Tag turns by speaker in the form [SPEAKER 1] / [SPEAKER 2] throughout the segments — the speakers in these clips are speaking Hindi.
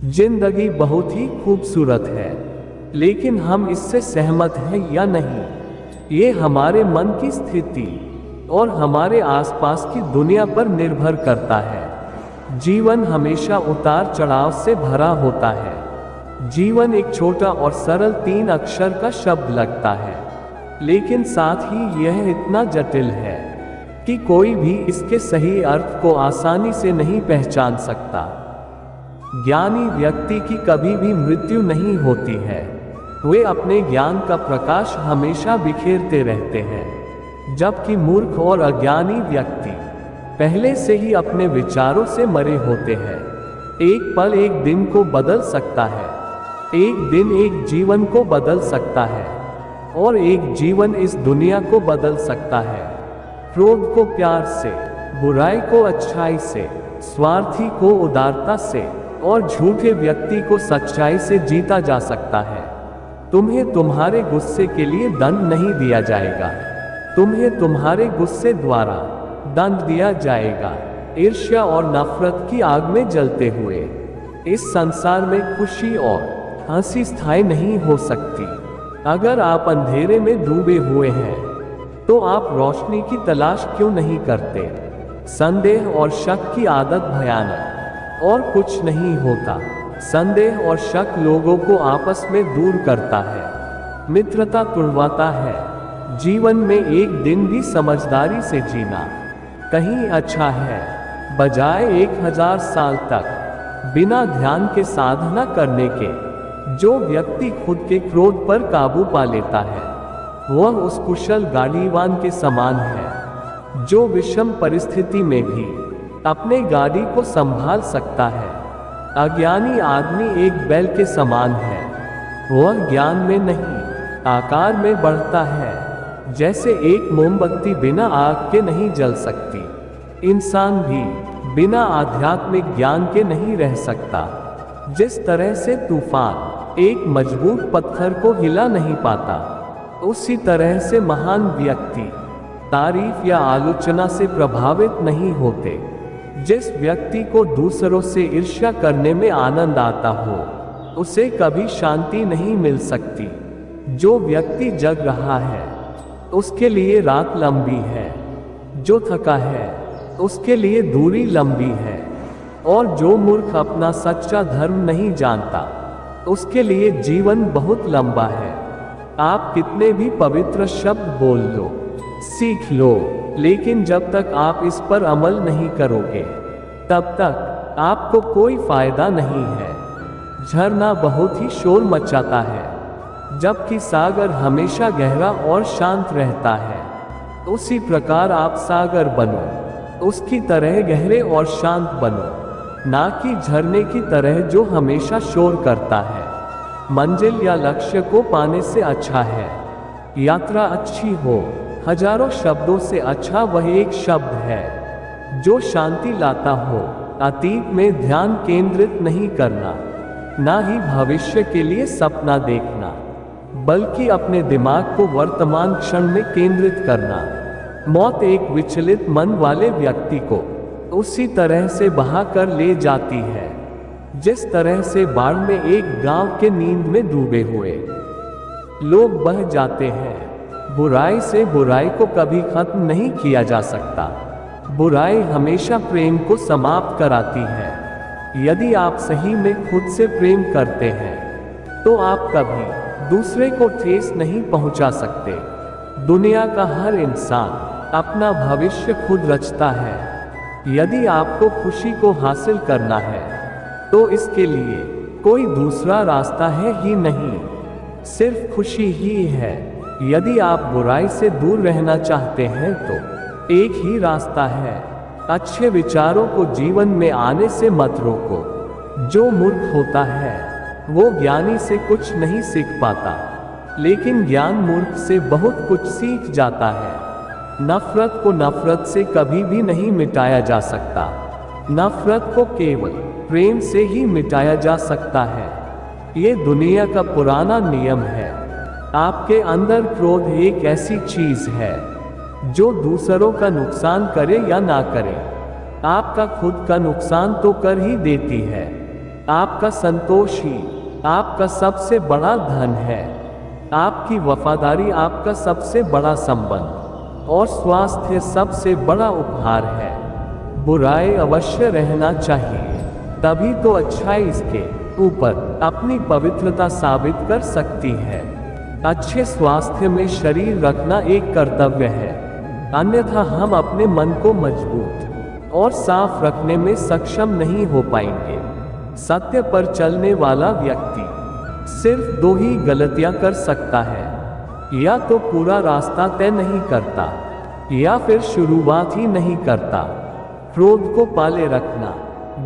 [SPEAKER 1] जिंदगी बहुत ही खूबसूरत है, लेकिन हम इससे सहमत हैं या नहीं, ये हमारे मन की स्थिति और हमारे आसपास की दुनिया पर निर्भर करता है। जीवन हमेशा उतार चढ़ाव से भरा होता है। जीवन एक छोटा और सरल 3 अक्षर का शब्द लगता है, लेकिन साथ ही यह इतना जटिल है कि कोई भी इसके सही अर्थ को आसानी से नहीं पहचान सकता। ज्ञानी व्यक्ति की कभी भी मृत्यु नहीं होती है। वे अपने ज्ञान का प्रकाश हमेशा बिखेरते रहते हैं, जबकि मूर्ख और अज्ञानी व्यक्ति पहले से ही अपने विचारों से मरे होते हैं। एक पल एक दिन को बदल सकता है, एक दिन एक जीवन को बदल सकता है, और एक जीवन इस दुनिया को बदल सकता है। क्रोध को प्यार से, बुराई को अच्छाई से, स्वार्थी को उदारता से और झूठे व्यक्ति को सच्चाई से जीता जा सकता है। तुम्हें तुम्हारे गुस्से के लिए दंड नहीं दिया जाएगा, तुम्हें तुम्हारे गुस्से द्वारा दंड दिया जाएगा। ईर्ष्या और नफरत की आग में जलते हुए इस संसार में खुशी और हंसी स्थायी नहीं हो सकती। अगर आप अंधेरे में डूबे हुए हैं, तो आप रोशनी की तलाश क्यों नहीं करते? संदेह और शक की आदत भयानक और कुछ नहीं होता। संदेह और शक लोगों को आपस में दूर करता है, मित्रता तुड़वाता है। जीवन में एक दिन भी समझदारी से जीना कहीं अच्छा है, बजाय 1000 साल तक बिना ध्यान के साधना करने के। जो व्यक्ति खुद के क्रोध पर काबू पा लेता है, वह उस कुशल गाड़ीवान के समान है जो विषम परिस्थिति में भी अपने गाड़ी को संभाल सकता है। अज्ञानी आदमी एक बैल के समान है, वह ज्ञान में नहीं आकार में बढ़ता है। जैसे एक मोमबत्ती बिना आग के नहीं जल सकती, इंसान भी बिना आध्यात्मिक ज्ञान के नहीं रह सकता। जिस तरह से तूफान एक मजबूत पत्थर को हिला नहीं पाता, उसी तरह से महान व्यक्ति तारीफ या आलोचना से प्रभावित नहीं होते। जिस व्यक्ति को दूसरों से ईर्ष्या करने में आनंद आता हो, उसे कभी शांति नहीं मिल सकती। जो व्यक्ति जग रहा है, उसके लिए रात लंबी है। जो थका है, उसके लिए दूरी लंबी है। और जो मूर्ख अपना सच्चा धर्म नहीं जानता, उसके लिए जीवन बहुत लंबा है। आप कितने भी पवित्र शब्द बोल लो, सीख लो, लेकिन जब तक आप इस पर अमल नहीं करोगे, तब तक आपको कोई फायदा नहीं है। झरना बहुत ही शोर मचाता है, जबकि सागर हमेशा गहरा और शांत रहता है। उसी प्रकार आप सागर बनो, उसकी तरह गहरे और शांत बनो, ना कि झरने की तरह जो हमेशा शोर करता है। मंजिल या लक्ष्य को पाने से अच्छा है यात्रा अच्छी हो, हजारों शब्दों से अच्छा वह एक शब्द है जो शांति लाता हो। अतीत में ध्यान केंद्रित नहीं करना, ना ही भविष्य के लिए सपना देखना, बल्कि अपने दिमाग को वर्तमान क्षण में केंद्रित करना। मौत एक विचलित मन वाले व्यक्ति को उसी तरह से बहा कर ले जाती है, जिस तरह से बाढ़ में एक गांव के नींद में डूबे हुए लोग बह जाते हैं। बुराई से बुराई को कभी खत्म नहीं किया जा सकता। बुराई हमेशा प्रेम को समाप्त कराती है। यदि आप सही में खुद से प्रेम करते हैं, तो आप कभी दूसरे को ठेस नहीं पहुंचा सकते। दुनिया का हर इंसान अपना भविष्य खुद रचता है। यदि आपको खुशी को हासिल करना है, तो इसके लिए कोई दूसरा रास्ता है ही नहीं, सिर्फ खुशी ही है। यदि आप बुराई से दूर रहना चाहते हैं, तो एक ही रास्ता है, अच्छे विचारों को जीवन में आने से मत रोको। जो मूर्ख होता है, वो ज्ञानी से कुछ नहीं सीख पाता, लेकिन ज्ञान मूर्ख से बहुत कुछ सीख जाता है। नफरत को नफरत से कभी भी नहीं मिटाया जा सकता। नफरत को केवल प्रेम से ही मिटाया जा सकता है। ये दुनिया का पुराना नियम है। आपके अंदर क्रोध एक ऐसी चीज है जो दूसरों का नुकसान करे या ना करे, आपका खुद का नुकसान तो कर ही देती है। आपका संतोष ही आपका सबसे बड़ा धन है। आपकी वफादारी आपका सबसे बड़ा संबंध और स्वास्थ्य सबसे बड़ा उपहार है। बुराई अवश्य रहना चाहिए, तभी तो अच्छाई इसके ऊपर अपनी पवित्रता साबित कर सकती है। अच्छे स्वास्थ्य में शरीर रखना एक कर्तव्य है, अन्यथा हम अपने मन को मजबूत और साफ रखने में सक्षम नहीं हो पाएंगे। सत्य पर चलने वाला व्यक्ति सिर्फ दो ही गलतियां कर सकता है, या तो पूरा रास्ता तय नहीं करता या फिर शुरुआत ही नहीं करता। क्रोध को पाले रखना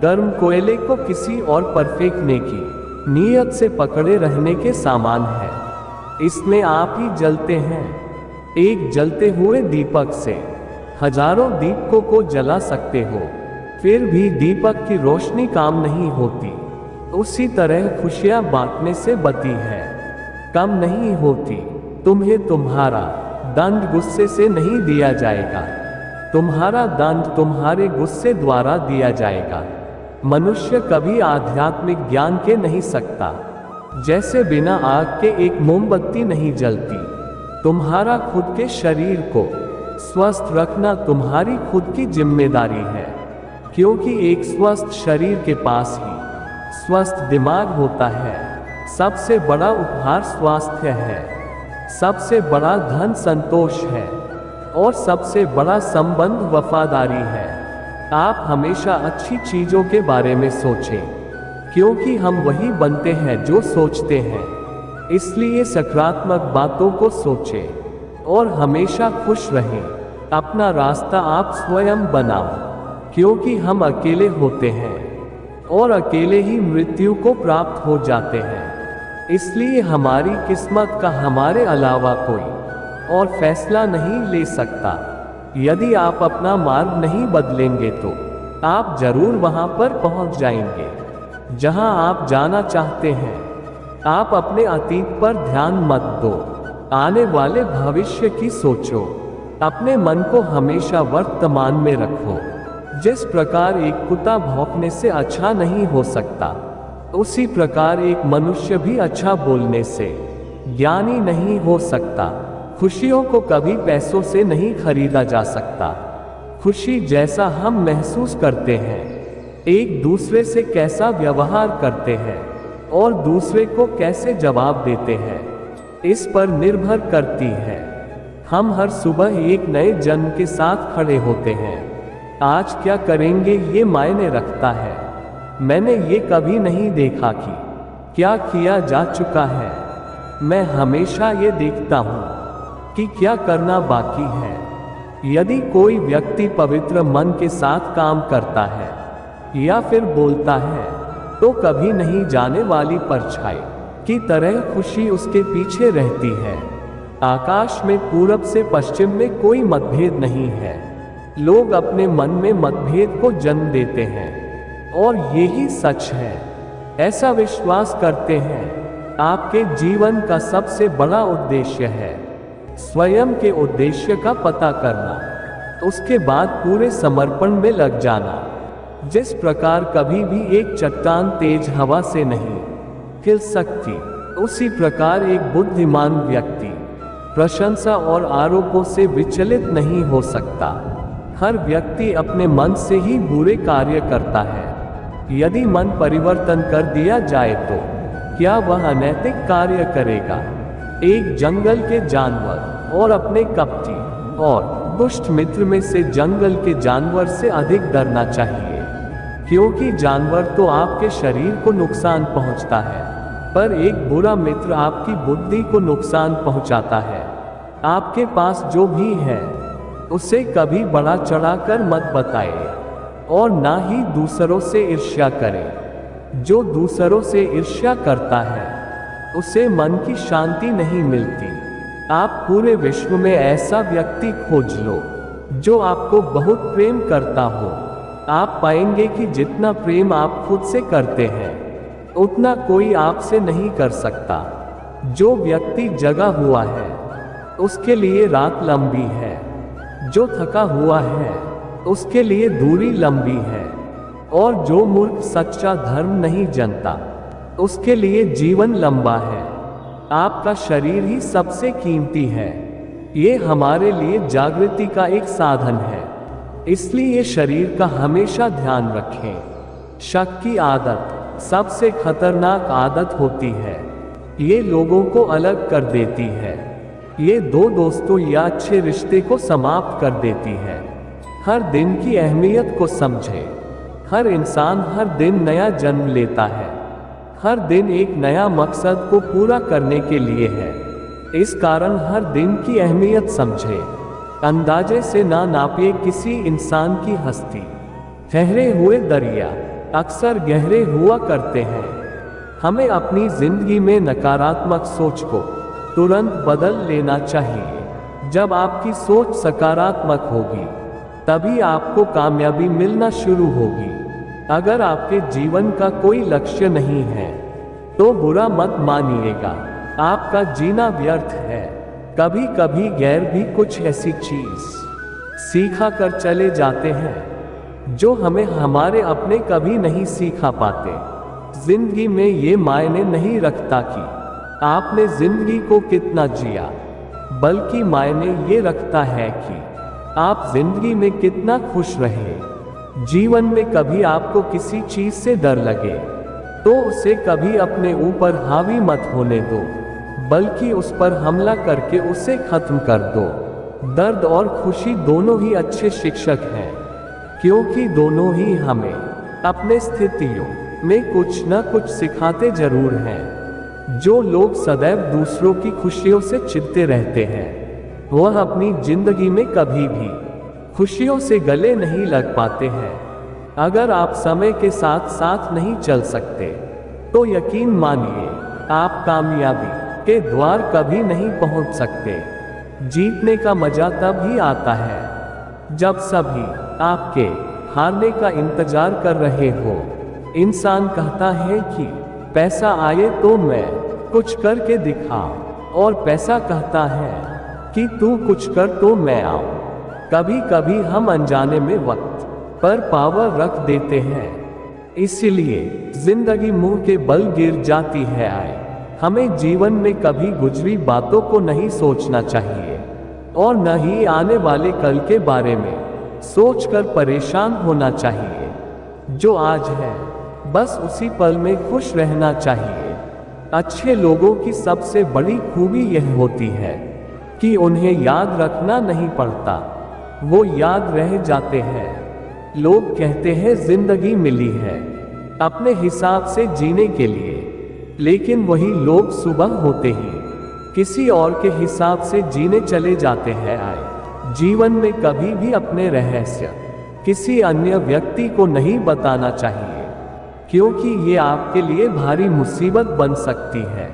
[SPEAKER 1] गर्म कोयले को किसी और पर फेंकने की नीयत से पकड़े रहने के समान है। इसमें आप ही जलते हैं। एक जलते हुए दीपक से हजारों दीपकों को जला सकते हो, फिर भी दीपक की रोशनी काम नहीं होती। उसी तरह खुशियां बांटने से बती है, कम नहीं होती। तुम्हें तुम्हारा दंड गुस्से से नहीं दिया जाएगा, तुम्हारा दंड तुम्हारे गुस्से द्वारा दिया जाएगा। मनुष्य कभी आध्यात्मिक ज्ञान के नहीं सकता, जैसे बिना आग के एक मोमबत्ती नहीं जलती। तुम्हारा खुद के शरीर को स्वस्थ रखना तुम्हारी खुद की जिम्मेदारी है, क्योंकि एक स्वस्थ शरीर के पास ही स्वस्थ दिमाग होता है। सबसे बड़ा उपहार स्वास्थ्य है, सबसे बड़ा धन संतोष है और सबसे बड़ा संबंध वफादारी है। आप हमेशा अच्छी चीजों के बारे में सोचें, क्योंकि हम वही बनते हैं जो सोचते हैं। इसलिए सकारात्मक बातों को सोचें और हमेशा खुश रहें। अपना रास्ता आप स्वयं बनाओ, क्योंकि हम अकेले होते हैं और अकेले ही मृत्यु को प्राप्त हो जाते हैं। इसलिए हमारी किस्मत का हमारे अलावा कोई और फैसला नहीं ले सकता। यदि आप अपना मार्ग नहीं बदलेंगे तो आप जरूर वहां पर पहुंच जाएंगे जहां आप जाना चाहते हैं। आप अपने अतीत पर ध्यान मत दो, आने वाले भविष्य की सोचो। अपने मन को हमेशा वर्तमान में रखो। जिस प्रकार एक कुत्ता भौंकने से अच्छा नहीं हो सकता, उसी प्रकार एक मनुष्य भी अच्छा बोलने से ज्ञानी नहीं हो सकता। खुशियों को कभी पैसों से नहीं खरीदा जा सकता। खुशी जैसा हम महसूस करते हैं, एक दूसरे से कैसा व्यवहार करते हैं और दूसरे को कैसे जवाब देते हैं, इस पर निर्भर करती है। हम हर सुबह एक नए जन्म के साथ खड़े होते हैं। आज क्या करेंगे ये मायने रखता है। मैंने ये कभी नहीं देखा कि क्या किया जा चुका है। मैं हमेशा ये देखता हूँ कि क्या करना बाकी है। यदि कोई व्यक्ति पवित्र मन के साथ काम करता है या फिर बोलता है, तो कभी नहीं जाने वाली परछाई की तरह खुशी उसके पीछे रहती है। आकाश में पूरब से पश्चिम में कोई मतभेद नहीं है। लोग अपने मन में मतभेद को जन्म देते हैं और यही सच है, ऐसा विश्वास करते हैं। आपके जीवन का सबसे बड़ा उद्देश्य है स्वयं के उद्देश्य का पता करना, उसके बाद पूरे समर्पण में लग जाना। जिस प्रकार कभी भी एक चट्टान तेज हवा से नहीं हिल सकती, उसी प्रकार एक बुद्धिमान व्यक्ति प्रशंसा और आरोपों से विचलित नहीं हो सकता। हर व्यक्ति अपने मन से ही बुरे कार्य करता है। यदि मन परिवर्तन कर दिया जाए तो क्या वह अनैतिक कार्य करेगा? एक जंगल के जानवर और अपने कपटी और दुष्ट मित्र में से जंगल के जानवर से अधिक डरना चाहिए, क्योंकि जानवर तो आपके शरीर को नुकसान पहुंचता है, पर एक बुरा मित्र आपकी बुद्धि को नुकसान पहुंचाता है। आपके पास जो भी है उसे कभी बड़ा चढ़ाकर मत बताए और ना ही दूसरों से ईर्ष्या करें। जो दूसरों से ईर्ष्या करता है उसे मन की शांति नहीं मिलती। आप पूरे विश्व में ऐसा व्यक्ति खोज लो जो आपको बहुत प्रेम करता हो। आप पाएंगे कि जितना प्रेम आप खुद से करते हैं उतना कोई आपसे नहीं कर सकता। जो व्यक्ति जगा हुआ है उसके लिए रात लंबी है, जो थका हुआ है उसके लिए दूरी लंबी है, और जो मूर्ख सच्चा धर्म नहीं जानता उसके लिए जीवन लंबा है। आपका शरीर ही सबसे कीमती है। ये हमारे लिए जागृति का एक साधन है, इसलिए शरीर का हमेशा ध्यान रखें। शक की आदत सबसे खतरनाक आदत होती है। ये लोगों को अलग कर देती है। ये दो दोस्तों या अच्छे रिश्ते को समाप्त कर देती है। हर दिन की अहमियत को समझे। हर इंसान हर दिन नया जन्म लेता है। हर दिन एक नया मकसद को पूरा करने के लिए है। इस कारण हर दिन की अहमियत समझे। अंदाजे से ना नापिए किसी इंसान की हस्ती। ठहरे हुए दरिया अक्सर गहरे हुआ करते हैं। हमें अपनी जिंदगी में नकारात्मक सोच को तुरंत बदल लेना चाहिए। जब आपकी सोच सकारात्मक होगी तभी आपको कामयाबी मिलना शुरू होगी। अगर आपके जीवन का कोई लक्ष्य नहीं है तो बुरा मत मानिएगा, आपका जीना व्यर्थ है। कभी कभी गैर भी कुछ ऐसी चीज सीखा कर चले जाते हैं जो हमें हमारे अपने कभी नहीं सीखा पाते। जिंदगी में ये मायने नहीं रखता कि आपने जिंदगी को कितना जिया, बल्कि मायने ये रखता है कि आप जिंदगी में कितना खुश रहे। जीवन में कभी आपको किसी चीज से डर लगे तो उसे कभी अपने ऊपर हावी मत होने दो, बल्कि उस पर हमला करके उसे खत्म कर दो। दर्द और खुशी दोनों ही अच्छे शिक्षक हैं, क्योंकि दोनों ही हमें अपने स्थितियों में कुछ न कुछ सिखाते जरूर हैं। जो लोग सदैव दूसरों की खुशियों से चिढ़ते रहते हैं वह अपनी जिंदगी में कभी भी खुशियों से गले नहीं लग पाते हैं। अगर आप समय के साथ साथ नहीं चल सकते तो यकीन मानिए आप कामयाबी के द्वार कभी नहीं पहुंच सकते। जीतने का मजा तब ही आता है जब सभी आपके हारने का इंतजार कर रहे हो। इंसान कहता है कि पैसा आए तो मैं कुछ करके दिखा, और पैसा कहता है कि तू कुछ कर तो मैं आऊं। कभी कभी हम अनजाने में वक्त पर पावर रख देते हैं, इसलिए जिंदगी मुंह के बल गिर जाती है। हमें जीवन में कभी गुजरी बातों को नहीं सोचना चाहिए और न ही आने वाले कल के बारे में सोचकर परेशान होना चाहिए। जो आज है बस उसी पल में खुश रहना चाहिए। अच्छे लोगों की सबसे बड़ी खूबी यह होती है कि उन्हें याद रखना नहीं पड़ता, वो याद रह जाते हैं। लोग कहते हैं जिंदगी मिली है अपने हिसाब से जीने के लिए, लेकिन वही लोग सुबह होते ही किसी और के हिसाब से जीने चले जाते हैं। जीवन में कभी भी अपने रहस्य किसी अन्य व्यक्ति को नहीं बताना चाहिए, क्योंकि ये आपके लिए भारी मुसीबत बन सकती है।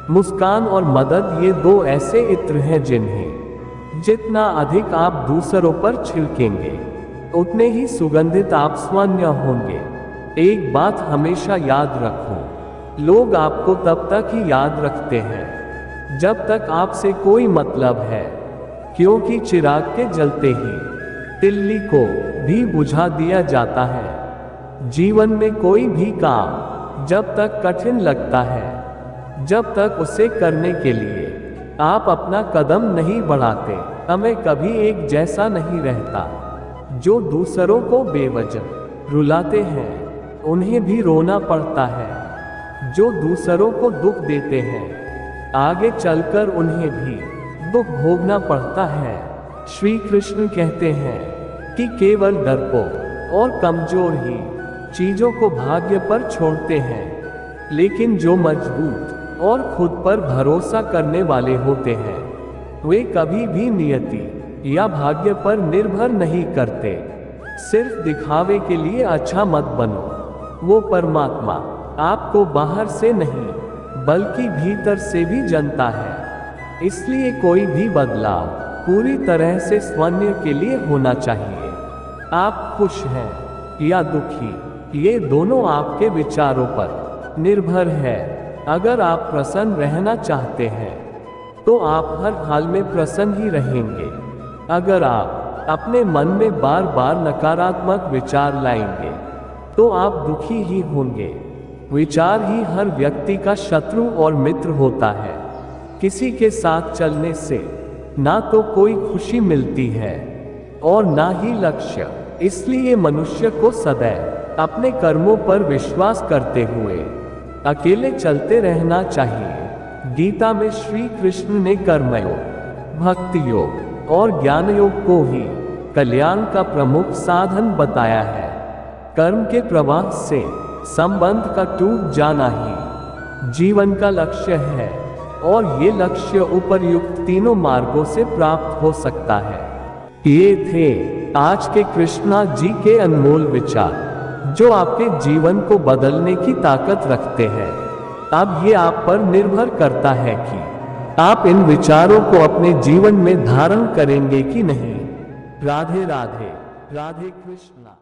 [SPEAKER 1] मुस्कान और मदद ये दो ऐसे इत्र हैं जिन्हें जितना अधिक आप दूसरों पर छिड़केंगे उतने ही सुगंधित आप स्वयं होंगे। एक बात हमेशा याद रखो, लोग आपको तब तक ही याद रखते हैं जब तक आपसे कोई मतलब है, क्योंकि चिराग के जलते ही तिल्ली को भी बुझा दिया जाता है। जीवन में कोई भी काम जब तक कठिन लगता है, जब तक उसे करने के लिए आप अपना कदम नहीं बढ़ाते, समय कभी एक जैसा नहीं रहता। जो दूसरों को बेवजह रुलाते हैं उन्हें भी रोना पड़ता है। जो दूसरों को दुख देते हैं आगे चलकर उन्हें भी दुख भोगना पड़ता है। श्री कृष्ण कहते हैं कि केवल डरपोक और कमजोर ही चीजों को भाग्य पर छोड़ते हैं, लेकिन जो मजबूत और खुद पर भरोसा करने वाले होते हैं वे कभी भी नियति या भाग्य पर निर्भर नहीं करते। सिर्फ दिखावे के लिए अच्छा मत बनो। वो परमात्मा आपको बाहर से नहीं बल्कि भीतर से भी जानता है, इसलिए कोई भी बदलाव पूरी तरह से स्वयं के लिए होना चाहिए। आप खुश हैं या दुखी, ये दोनों आपके विचारों पर निर्भर है। अगर आप प्रसन्न रहना चाहते हैं तो आप हर हाल में प्रसन्न ही रहेंगे। अगर आप अपने मन में बार बार नकारात्मक विचार लाएंगे तो आप दुखी ही होंगे। विचार ही हर व्यक्ति का शत्रु और मित्र होता है। किसी के साथ चलने से ना तो कोई खुशी मिलती है और ना ही लक्ष्य। इसलिए मनुष्य को सदैव अपने कर्मों पर विश्वास करते हुए अकेले चलते रहना चाहिए। गीता में श्री कृष्ण ने कर्मयोग, भक्ति योग और ज्ञान योग को ही कल्याण का प्रमुख साधन बताया है। कर्म के प्रवाह से संबंध का टूट जाना ही जीवन का लक्ष्य है और ये लक्ष्य उपर्युक्त तीनों मार्गों से प्राप्त हो सकता है। ये थे आज के कृष्णा जी के अनमोल विचार जो आपके जीवन को बदलने की ताकत रखते हैं। अब ये आप पर निर्भर करता है कि आप इन विचारों को अपने जीवन में धारण करेंगे कि नहीं। राधे राधे, राधे कृष्णा।